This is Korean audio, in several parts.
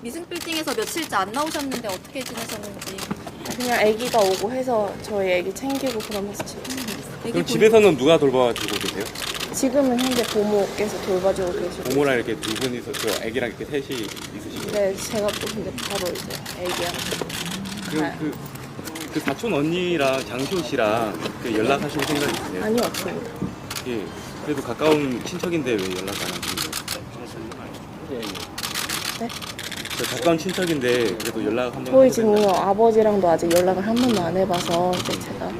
미승빌딩에서 며칠째 안 나오셨는데 어떻게 지내셨는지. 그냥 아기가 오고 해서 저희 아기 챙기고 그러면서 지냈어요. 그럼 집에서는 누가 돌봐주고 계세요? 지금은 현재 고모께서 돌봐주고 계시고. 부모랑 이렇게 두 분이서 저 아기랑 이렇게 셋이 있으시고. 네, 제가 또 근데 바로 이제 아기랑. 그 사촌 언니랑 장시호 씨랑 그 연락하실 생각 있으세요? 아니요, 없습니다. 예. 그래도 가까운 친척인데 왜 연락 안 하시는 거예요? 네? 저 가까운 친척인데 그래도 연락 한번. 저희 지금 아버지랑도 아직 연락을 한 번도 안 해봐서 이제 제가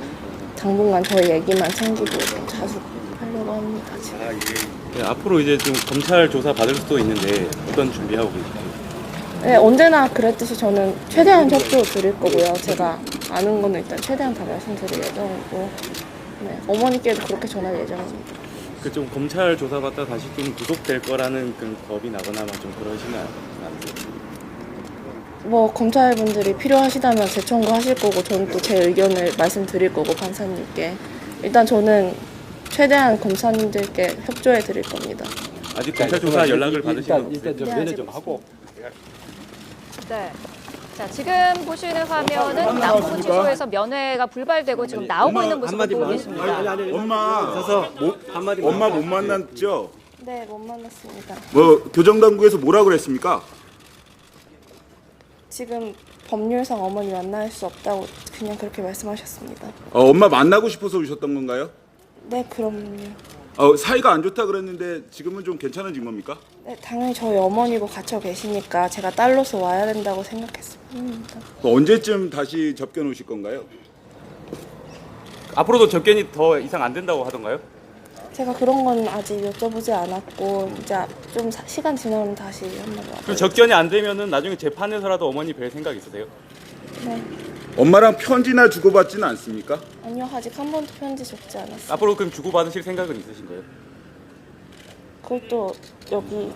당분간 저희 아기만 챙기고 좀 자숙하려고 합니다. 지금. 아, 예. 예, 앞으로 이제 좀 검찰 조사 받을 수도 있는데 어떤 준비하고 계세요? 네, 언제나 그랬듯이 저는 최대한 협조 드릴 거고요. 제가 아는 거는 일단 최대한 다 말씀드릴 예정이고, 네, 어머니께도 그렇게 전할 예정입니다. 그 좀 검찰 조사 받다 다시 좀 구속될 거라는 그 겁이 나거나 좀 그러시면 안 돼요? 뭐 검찰분들이 필요하시다면 재청구하실 거고, 저는 또 제 의견을 말씀드릴 거고 판사님께. 일단 저는 최대한 검사님들께 협조해 드릴 겁니다. 아직 검찰 조사 연락을 받으신 건 없어요? 일단 좀 면회 좀 하고. 네. 자, 지금 보시는 화면은 남부구치소에서 면회가 불발되고 지금 나오고 있는 모습을 보고 계십니다. 엄마 못 만났죠? 네, 못 만났습니다. 뭐 교정당국에서 뭐라 그랬습니까? 지금 법률상 어머니 만날 수 없다고 그냥 그렇게 말씀하셨습니다. 엄마 만나고 싶어서 오셨던 건가요? 네, 그럼요. 사이가 안 좋다 그랬는데 지금은 좀 괜찮아진 겁니까? 네, 당연히 저희 어머니고 갇혀 계시니까 제가 딸로서 와야 된다고 생각했습니다. 언제쯤 다시 접견 오실 건가요? 앞으로도 접견이 더 이상 안 된다고 하던가요? 제가 그런 건 아직 여쭤보지 않았고 이제 좀 시간 지나면 다시 한번 와봐요. 그럼 접견이 안 되면은 나중에 재판에서라도 어머니 뵐 생각 있으세요? 네. 엄마랑 편지나 주고받지는 않습니까? 아니요, 아직 한 번도 편지 적지 않았어요. 앞으로 그럼 주고받으실 생각은 있으신 거예요? 그걸 또 여기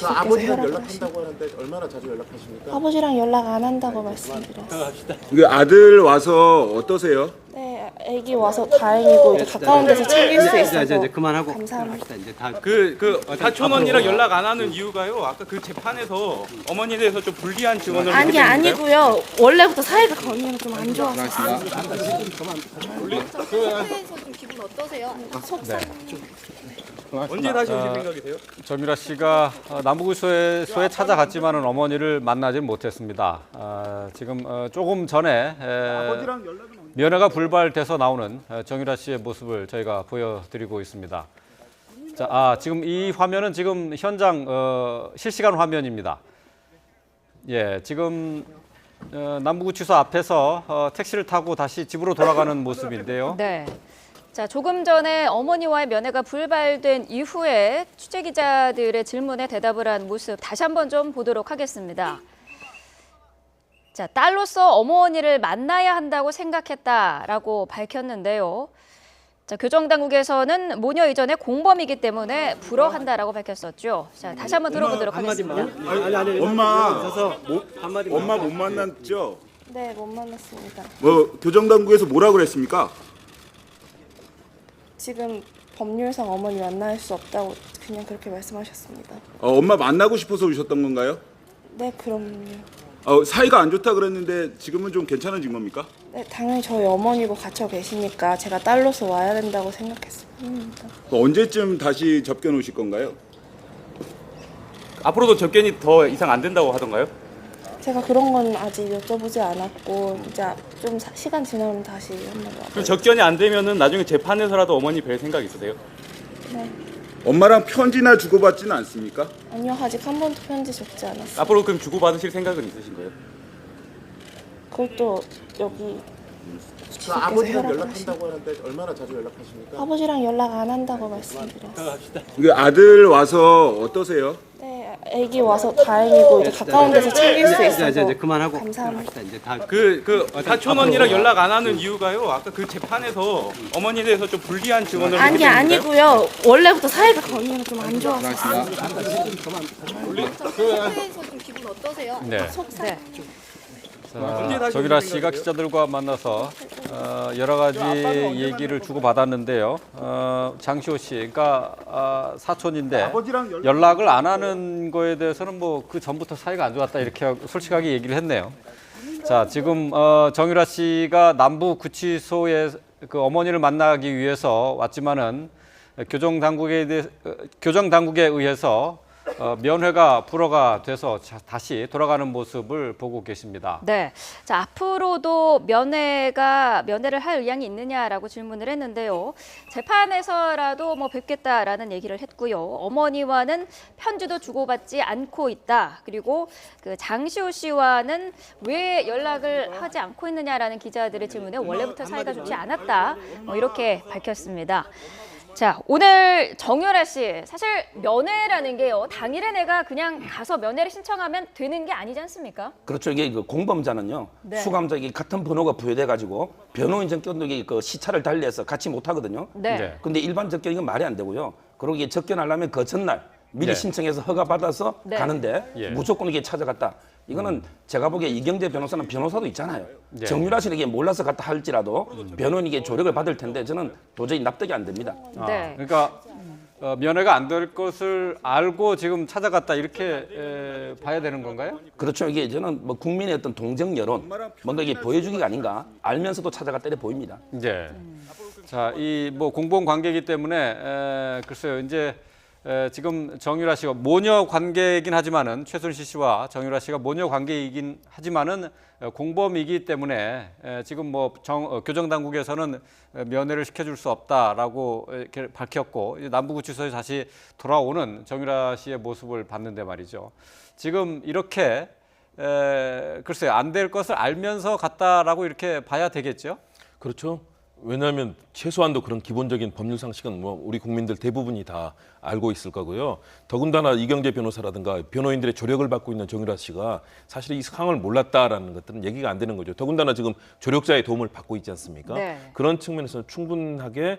아버지랑 연락한다고 하는데 얼마나 자주 연락하십니까? 아버지랑 연락 안 한다고 말씀드렸어요. 그 아들 와서 어떠세요? 네, 아기 와서 다행이고 이제 가까운 데서 챙길 수 있어서 이제 그만하고. 감사합니다. 이제 다. 그 사촌 언니랑 연락 안 하는 이유가요? 아까 그 재판에서 어머니에 대해서 좀 불리한 증언을 아니, 했는데요? 아니고요. 원래부터 사이가 그 언니랑 좀 안 좋아서. 상태에서 좀 기분 어떠세요? 속상. 언제 다시 오실 생각이세요? 전미라 씨가 남부구치소에 찾아갔지만은 어머니를 만나지 못했습니다. 지금 조금 전에 아버지랑 연락은 면회가 불발돼서 나오는 정유라 씨의 모습을 저희가 보여드리고 있습니다. 자, 지금 이 화면은 지금 현장 실시간 화면입니다. 예, 지금 남부구치소 앞에서 택시를 타고 다시 집으로 돌아가는 모습인데요. 네. 자, 조금 전에 어머니와의 면회가 불발된 이후에 취재 기자들의 질문에 대답을 한 모습 다시 한번 좀 보도록 하겠습니다. 자, 딸로서 어머니를 만나야 한다고 생각했다라고 밝혔는데요. 자, 교정당국에서는 모녀 이전의 공범이기 때문에 불허한다라고 밝혔었죠. 자, 다시 한번 들어보도록 하겠습니다. 엄마 못 만났죠? 네, 못 만났습니다. 뭐 교정당국에서 뭐라 그랬습니까? 지금 법률상 어머니 만날 수 없다고 그냥 그렇게 말씀하셨습니다. 엄마 만나고 싶어서 오셨던 건가요? 네, 그럼요. 사이가 안 좋다 그랬는데 지금은 좀 괜찮아진 겁니까? 네, 당연히 저희 어머니고 갇혀 계시니까 제가 딸로서 와야 된다고 생각했습니다. 언제쯤 다시 접견 오실 건가요? 앞으로도 접견이 더 이상 안 된다고 하던가요? 제가 그런 건 아직 여쭤보지 않았고 이제 좀 시간 지나면 다시 한번 와봐요. 그럼 접견이 안 되면은 나중에 재판에서라도 어머니 뵐 생각 있으세요? 네. 엄마랑 편지나 주고받지는 않습니까? 아니요, 아직 한 번도 편지 적지 않았어요. 앞으로 그럼 주고받으실 생각은 있으신 거예요? 그걸 또 여기 아버지랑 허락을 연락한다고 하는데 얼마나 자주 연락하십니까? 아버지랑 연락 안 한다고 말씀드렸어요. 그 아들 와서 어떠세요? 네, 아기 와서 다행이고 이제 가까운 데서 챙길 수 있어서 이제 그만하고. 감사합니다. 이제 다. 그 사촌 언니랑 연락 안 하는 이유가요? 아까 그 재판에서 어머니에 대해서 좀 불리한 증언을 아니, 했는데요? 아니고요. 원래부터 사이가 그 언니랑 좀 안 좋아서. 상태에서 좀 기분 어떠세요? 네. 속상. 네. 정유라 씨가 기자들과 만나서 여러 가지 얘기를 주고 받았는데요. 장시호 씨, 그러니까 사촌인데 아버지랑 연락을 안 하는 거에 대해서는 뭐 그 전부터 사이가 안 좋았다 이렇게 솔직하게 얘기를 했네요. 자, 지금 정유라 씨가 남부 구치소에 그 어머니를 만나기 위해서 왔지만은 교정 당국에 의해서 면회가 불허가 돼서 다시 돌아가는 모습을 보고 계십니다. 네. 자, 앞으로도 면회를 할 의향이 있느냐라고 질문을 했는데요. 재판에서라도 뭐 뵙겠다라는 얘기를 했고요. 어머니와는 편지도 주고받지 않고 있다. 그리고 그 장시호 씨와는 왜 연락을 하지 않고 있느냐라는 기자들의 질문에 원래부터 사이가 좋지 않았다. 이렇게 밝혔습니다. 자, 오늘 정유라 씨, 사실 면회라는 게요, 당일에 내가 그냥 가서 면회를 신청하면 되는 게 아니지 않습니까? 그렇죠. 이게 그 공범자는요, 네. 수감자에게 같은 번호가 부여돼 가지고 변호인 접견도 그 시차를 달리해서 같이 못 하거든요. 네. 근데 일반 접견이건 말이 안 되고요. 그리고 이게 접견하려면 그 전날 미리 네. 신청해서 허가 받아서 네. 가는데 예. 무조건 이게 찾아갔다. 이거는 제가 보기에 이경재 변호사는 변호사도 있잖아요. 네. 정유라 씨는 이게 몰라서 갔다 할지라도 변호인에게 조력을 받을 텐데 저는 도저히 납득이 안 됩니다. 네. 그러니까 면회가 안 될 것을 알고 지금 찾아갔다 이렇게 봐야 되는 건가요? 그렇죠. 이게 저는 뭐 국민의 어떤 동정 여론, 뭔가 이게 보여주기가 아닌가 알면서도 찾아갔다 이래 보입니다. 이제 자, 이 뭐 공범 관계이기 때문에 글쎄요, 이제 지금 정유라 씨가 모녀 관계이긴 하지만은 최순실 씨와 정유라 씨가 모녀 관계이긴 하지만은 공범이기 때문에 지금 뭐 교정 당국에서는 면회를 시켜줄 수 없다라고 이렇게 밝혔고 이제 남부구치소에 다시 돌아오는 정유라 씨의 모습을 봤는데 말이죠. 지금 이렇게 글쎄요, 안 될 것을 알면서 갔다라고 이렇게 봐야 되겠죠? 그렇죠. 왜냐하면 최소한도 그런 기본적인 법률 상식은 뭐 우리 국민들 대부분이 다 알고 있을 거고요. 더군다나 이경재 변호사라든가 변호인들의 조력을 받고 있는 정유라 씨가 사실 이 상황을 몰랐다라는 것들은 얘기가 안 되는 거죠. 더군다나 지금 조력자의 도움을 받고 있지 않습니까? 네. 그런 측면에서는 충분하게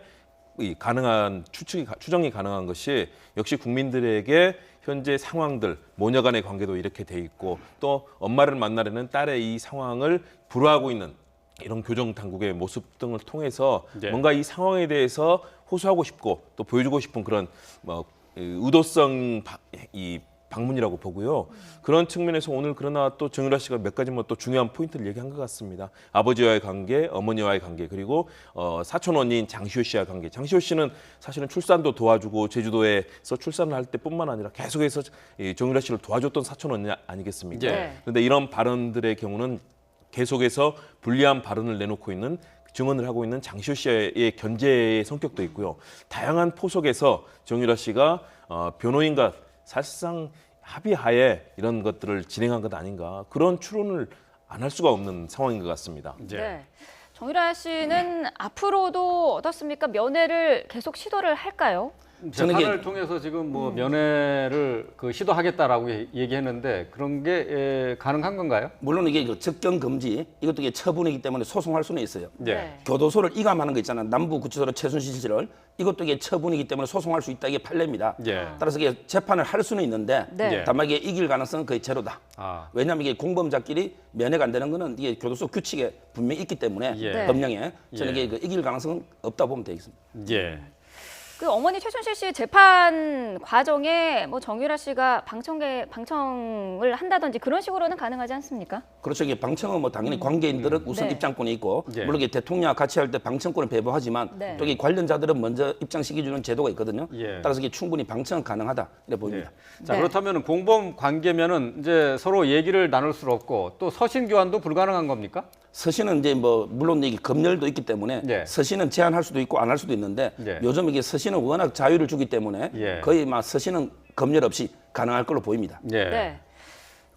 이 가능한 추정이 가능한 것이 역시 국민들에게 현재 상황들, 모녀 간의 관계도 이렇게 돼 있고 또 엄마를 만나려는 딸의 이 상황을 불허하고 있는 이런 교정 당국의 모습 등을 통해서 네. 뭔가 이 상황에 대해서 호소하고 싶고 또 보여주고 싶은 그런 뭐 의도성 이 방문이라고 보고요. 그런 측면에서 오늘 그러나 또 정유라 씨가 몇 가지 뭐 또 중요한 포인트를 얘기한 것 같습니다. 아버지와의 관계, 어머니와의 관계, 그리고 사촌 언니인 장시호 씨와의 관계. 장시호 씨는 사실은 출산도 도와주고 제주도에서 출산을 할 때뿐만 아니라 계속해서 이 정유라 씨를 도와줬던 사촌 언니 아니겠습니까? 네. 그런데 이런 발언들의 경우는 계속해서 불리한 발언을 내놓고 있는 증언을 하고 있는 장시호 씨의 견제의 성격도 있고요. 다양한 포석에서 정유라 씨가 변호인과 사실상 합의하에 이런 것들을 진행한 것 아닌가 그런 추론을 안 할 수가 없는 상황인 것 같습니다. 네. 정유라 씨는 앞으로도 어떻습니까? 면회를 계속 시도를 할까요? 저는 재판을 통해서 지금 뭐 면회를 시도하겠다라고 얘기했는데 그런 게 가능한 건가요? 물론 이게 그 접견 금지 이것도 이게 처분이기 때문에 소송할 수는 있어요. 네. 교도소를 이감하는 거 있잖아요. 남부구치소로 최순실 씨를 이것도 이게 처분이기 때문에 소송할 수 있다. 이게 판례입니다. 예. 따라서 이게 재판을 할 수는 있는데 네. 다만 이게 이길 가능성은 거의 제로다. 왜냐하면 이게 공범자끼리 면회가 안 되는 거는 이게 교도소 규칙에 분명히 있기 때문에 예. 법령에 저는 예. 이게 그 이길 가능성은 없다 보면 되겠습니다. 예. 그 어머니 최순실 씨 재판 과정에 뭐 정유라 씨가 방청을 한다든지 그런 식으로는 가능하지 않습니까? 그렇죠. 이게 방청은 뭐 당연히 관계인들은 우선 네. 입장권이 있고 예. 물론 이게 대통령과 같이 할 때 방청권을 배부하지만 네. 또 이게 관련자들은 먼저 입장시켜주는 제도가 있거든요. 예. 따라서 이게 충분히 방청은 가능하다 이래 보입니다. 자, 네. 그렇다면 공범 관계면은 이제 서로 얘기를 나눌 수 없고 또 서신 교환도 불가능한 겁니까? 서신은 이제 뭐 물론 이게 검열도 있기 때문에 네. 서신은 제한할 수도 있고 안 할 수도 있는데 네. 요즘 이게 서신은 워낙 자유를 주기 때문에 예. 거의 막 서신은 검열 없이 가능할 걸로 보입니다. 예. 네.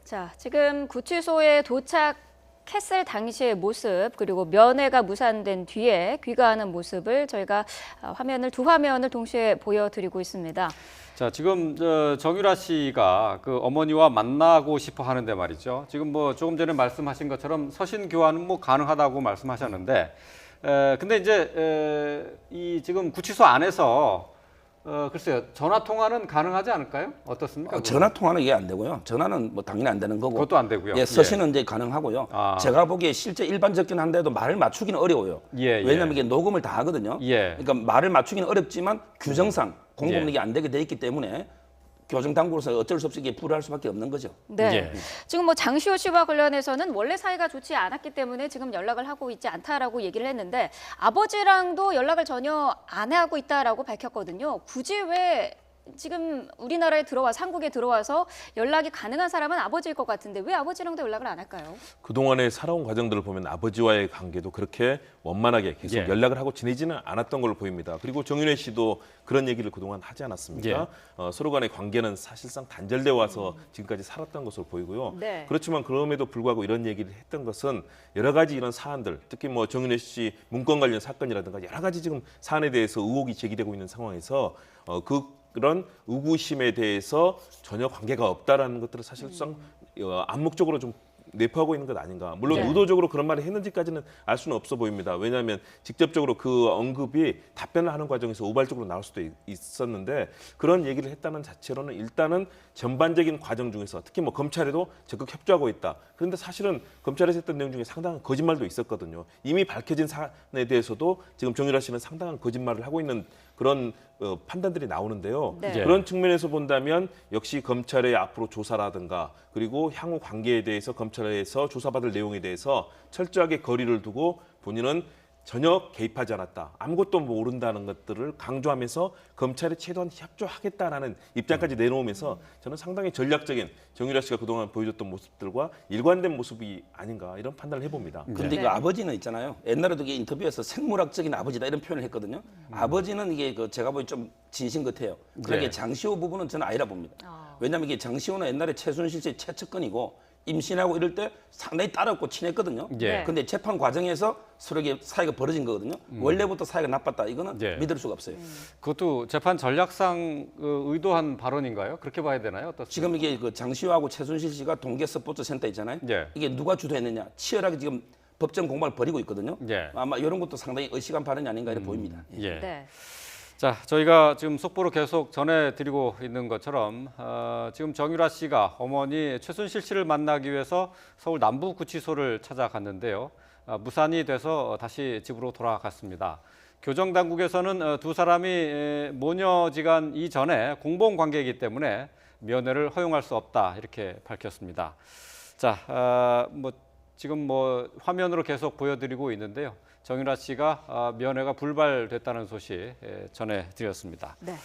자, 지금 구치소에 도착했을 당시의 모습 그리고 면회가 무산된 뒤에 귀가하는 모습을 저희가 두 화면을 동시에 보여드리고 있습니다. 자, 지금 정유라 씨가 그 어머니와 만나고 싶어 하는데 말이죠. 지금 뭐 조금 전에 말씀하신 것처럼 서신 교환은 뭐 가능하다고 말씀하셨는데, 근데 이제 이 지금 구치소 안에서 글쎄요. 전화 통화는 가능하지 않을까요? 어떻습니까? 전화 통화는 이게 안 되고요. 전화는 뭐 당연히 안 되는 거고. 그것도 안 되고요. 예, 서신은 이제 가능하고요. 아. 제가 보기에 실제 일반적긴 한데도 말을 맞추기는 어려워요. 예. 왜냐하면 이게 녹음을 다 하거든요. 예. 그러니까 말을 맞추기는 어렵지만 규정상 공범 예. 이게 안 되게 돼 있기 때문에 교정 당국으로서 어쩔 수 없이 이게 불허할 수밖에 없는 거죠. 네. 예. 지금 뭐 장시호 씨와 관련해서는 원래 사이가 좋지 않았기 때문에 지금 연락을 하고 있지 않다라고 얘기를 했는데 아버지랑도 연락을 전혀 안 하고 있다라고 밝혔거든요. 굳이 왜 지금 우리나라에 한국에 들어와서 연락이 가능한 사람은 아버지일 것 같은데 왜 아버지랑도 연락을 안 할까요? 그동안에 살아온 과정들을 보면 아버지와의 관계도 그렇게 원만하게 계속 예. 연락을 하고 지내지는 않았던 걸로 보입니다. 그리고 정윤회 씨도 그런 얘기를 그동안 하지 않았습니까? 서로 간의 관계는 사실상 단절되어 와서 지금까지 살았던 것으로 보이고요. 네. 그렇지만 그럼에도 불구하고 이런 얘기를 했던 것은 여러 가지 이런 사안들, 특히 뭐 정윤회 씨 문건 관련 사건이라든가 여러 가지 지금 사안에 대해서 의혹이 제기되고 있는 상황에서 그런 의구심에 대해서 전혀 관계가 없다라는 것들을 사실상 암묵적으로 좀 내포하고 있는 것 아닌가. 물론 네. 의도적으로 그런 말을 했는지까지는 알 수는 없어 보입니다. 왜냐하면 직접적으로 그 언급이 답변을 하는 과정에서 우발적으로 나올 수도 있었는데 그런 얘기를 했다는 자체로는 일단은 전반적인 과정 중에서 특히 뭐 검찰에도 적극 협조하고 있다. 그런데 사실은 검찰에서 했던 내용 중에 상당한 거짓말도 있었거든요. 이미 밝혀진 사안에 대해서도 지금 정유라 씨는 상당한 거짓말을 하고 있는 그런 판단들이 나오는데요. 네. 그런 측면에서 본다면 역시 검찰의 앞으로 조사라든가 그리고 향후 관계에 대해서 검찰에서 조사받을 내용에 대해서 철저하게 거리를 두고 본인은 전혀 개입하지 않았다. 아무것도 모른다는 것들을 강조하면서 검찰에 최대한 협조하겠다라는 입장까지 내놓으면서 저는 상당히 전략적인 정유라 씨가 그동안 보여줬던 모습들과 일관된 모습이 아닌가 이런 판단을 해봅니다. 근데 그 아버지는 있잖아요. 옛날에도 이게 인터뷰에서 생물학적인 아버지다 이런 표현을 했거든요. 아버지는 이게 제가 보기 좀 진심 같아요. 그러니까 장시호 부부는 저는 아니라 봅니다. 왜냐하면 이게 장시호는 옛날에 최순실 씨의 최측근이고 임신하고 이럴 때 상당히 따랐고 친했거든요. 예. 근데 재판 과정에서 서로 이게 사이가 벌어진 거거든요. 원래부터 사이가 나빴다. 이거는 예. 믿을 수가 없어요. 그것도 재판 전략상 의도한 발언인가요? 그렇게 봐야 되나요? 어떻습니까? 지금 이게 그 장시호하고 최순실 씨가 동계 스포츠 센터 있잖아요. 예. 이게 누가 주도했느냐 치열하게 지금 법정 공방을 벌이고 있거든요. 예. 아마 이런 것도 상당히 의식한 발언이 아닌가 이렇게 보입니다. 예. 네. 자, 저희가 지금 속보로 계속 전해드리고 있는 것처럼 지금 정유라 씨가 어머니 최순실 씨를 만나기 위해서 서울 남부구치소를 찾아갔는데요. 무산이 돼서 다시 집으로 돌아갔습니다. 교정당국에서는 두 사람이 모녀지간 이전에 공범관계이기 때문에 면회를 허용할 수 없다 이렇게 밝혔습니다. 자, 지금 화면으로 계속 보여드리고 있는데요. 정유라 씨가 면회가 불발됐다는 소식 전해드렸습니다. 네.